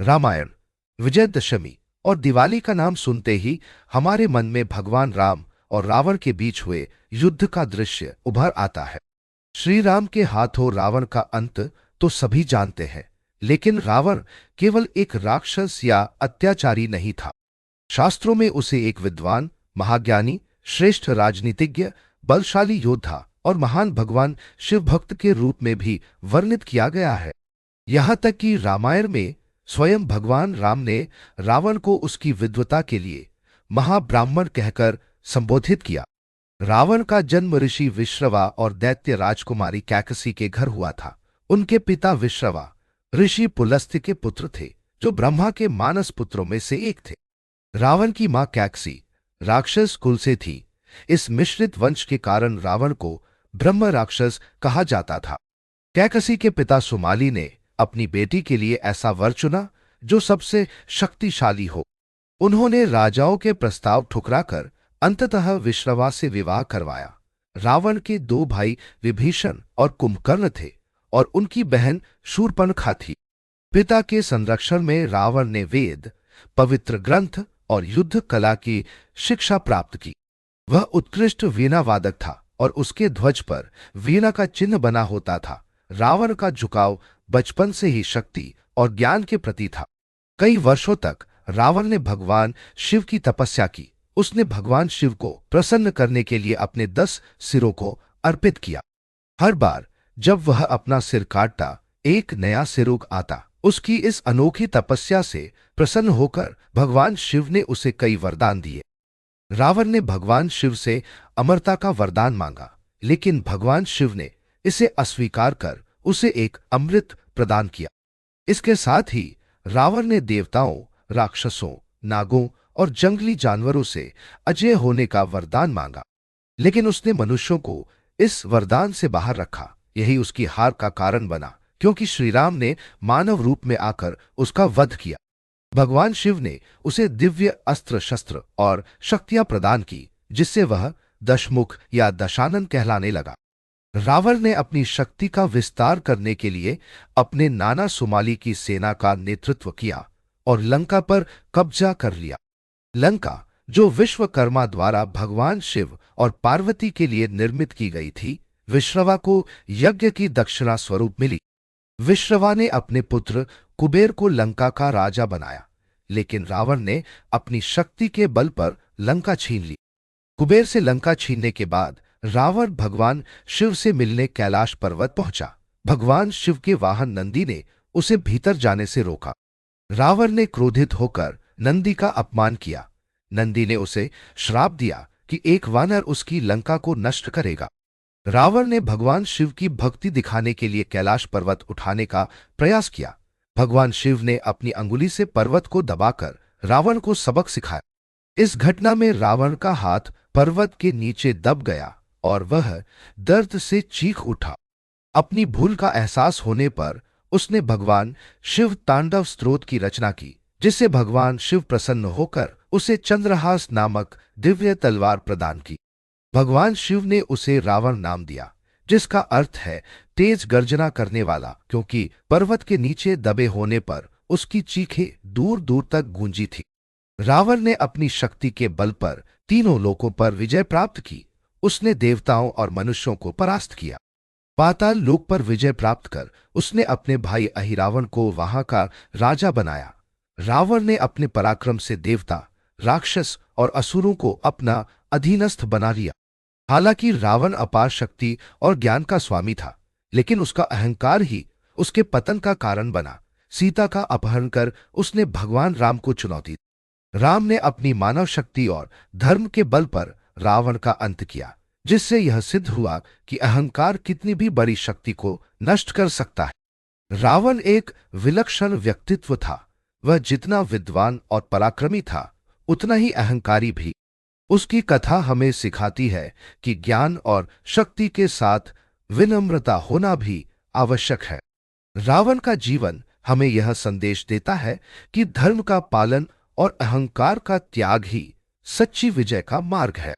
रामायण, विजयदशमी और दिवाली का नाम सुनते ही हमारे मन में भगवान राम और रावण के बीच हुए युद्ध का दृश्य उभर आता है। श्री राम के हाथों रावण का अंत तो सभी जानते हैं, लेकिन रावण केवल एक राक्षस या अत्याचारी नहीं था। शास्त्रों में उसे एक विद्वान, महाज्ञानी, श्रेष्ठ राजनीतिज्ञ, बलशाली योद्धा और महान भगवान शिव भक्त के रूप में भी वर्णित किया गया है। यहां तक कि रामायण में स्वयं भगवान राम ने रावण को उसकी विद्वता के लिए महाब्राह्मण कहकर संबोधित किया। रावण का जन्म ऋषि विश्रवा और दैत्य राजकुमारी कैकसी के घर हुआ था। उनके पिता विश्रवा ऋषि पुलस्त्य के पुत्र थे, जो ब्रह्मा के मानस पुत्रों में से एक थे। रावण की मां कैकसी राक्षस कुल से थी। इस मिश्रित वंश के कारण रावण को ब्रह्म राक्षस कहा जाता था। कैकसी के पिता सुमाली ने अपनी बेटी के लिए ऐसा वर चुना जो सबसे शक्तिशाली हो। उन्होंने राजाओं के प्रस्ताव ठुकराकर अंततः विश्रवा से विवाह करवाया। रावण के दो भाई विभीषण और कुंभकर्ण थे और उनकी बहन शूर्पणखा थी। पिता के संरक्षण में रावण ने वेद, पवित्र ग्रंथ और युद्ध कला की शिक्षा प्राप्त की। वह उत्कृष्ट वीणा वादक था और उसके ध्वज पर वीणा का चिन्ह बना होता था। रावण का झुकाव बचपन से ही शक्ति और ज्ञान के प्रति था। कई वर्षों तक रावण ने भगवान शिव की तपस्या की। उसने भगवान शिव को प्रसन्न करने के लिए अपने 10 सिरों को अर्पित किया। हर बार जब वह अपना सिर काटता, एक नया सिर उग आता। उसकी इस अनोखी तपस्या से प्रसन्न होकर भगवान शिव ने उसे कई वरदान दिए। रावण ने भगवान शिव से अमरता का वरदान मांगा, लेकिन भगवान शिव ने इसे अस्वीकार कर उसे एक अमृत प्रदान किया। इसके साथ ही रावण ने देवताओं, राक्षसों, नागों और जंगली जानवरों से अजय होने का वरदान मांगा, लेकिन उसने मनुष्यों को इस वरदान से बाहर रखा। यही उसकी हार का कारण बना, क्योंकि श्री राम ने मानव रूप में आकर उसका वध किया। भगवान शिव ने उसे दिव्य अस्त्र शस्त्र और शक्तियां प्रदान की, जिससे वह दशमुख या दशानन कहलाने लगा। रावण ने अपनी शक्ति का विस्तार करने के लिए अपने नाना सुमाली की सेना का नेतृत्व किया और लंका पर कब्जा कर लिया। लंका, जो विश्वकर्मा द्वारा भगवान शिव और पार्वती के लिए निर्मित की गई थी, विश्रवा को यज्ञ की दक्षिणा स्वरूप मिली। विश्रवा ने अपने पुत्र कुबेर को लंका का राजा बनाया, लेकिन रावण ने अपनी शक्ति के बल पर लंका छीन ली। कुबेर से लंका छीनने के बाद रावण भगवान शिव से मिलने कैलाश पर्वत पहुंचा। भगवान शिव के वाहन नंदी ने उसे भीतर जाने से रोका। रावण ने क्रोधित होकर नंदी का अपमान किया। नंदी ने उसे श्राप दिया कि एक वानर उसकी लंका को नष्ट करेगा। रावण ने भगवान शिव की भक्ति दिखाने के लिए कैलाश पर्वत उठाने का प्रयास किया। भगवान शिव ने अपनी अंगुली से पर्वत को दबाकर रावण को सबक सिखाया। इस घटना में रावण का हाथ पर्वत के नीचे दब गया और वह दर्द से चीख उठा। अपनी भूल का एहसास होने पर उसने भगवान शिव तांडव स्तोत्र की रचना की, जिससे भगवान शिव प्रसन्न होकर उसे चंद्रहास नामक दिव्य तलवार प्रदान की। भगवान शिव ने उसे रावण नाम दिया, जिसका अर्थ है तेज गर्जना करने वाला, क्योंकि पर्वत के नीचे दबे होने पर उसकी चीखें दूर दूर तक गूंजी थी। रावण ने अपनी शक्ति के बल पर तीनों लोकों पर विजय प्राप्त की। उसने देवताओं और मनुष्यों को परास्त किया। पाताल लोक पर विजय प्राप्त कर उसने अपने भाई अहिरावण को वहां का राजा बनाया। रावण ने अपने पराक्रम से देवता, राक्षस और असुरों को अपना अधीनस्थ बना लिया। हालांकि रावण अपार शक्ति और ज्ञान का स्वामी था, लेकिन उसका अहंकार ही उसके पतन का कारण बना। सीता का अपहरण कर उसने भगवान राम को चुनौती दी। राम ने अपनी मानव शक्ति और धर्म के बल पर रावण का अंत किया, जिससे यह सिद्ध हुआ कि अहंकार कितनी भी बड़ी शक्ति को नष्ट कर सकता है। रावण एक विलक्षण व्यक्तित्व था। वह जितना विद्वान और पराक्रमी था, उतना ही अहंकारी भी। उसकी कथा हमें सिखाती है कि ज्ञान और शक्ति के साथ विनम्रता होना भी आवश्यक है। रावण का जीवन हमें यह संदेश देता है कि धर्म का पालन और अहंकार का त्याग ही सच्ची विजय का मार्ग है।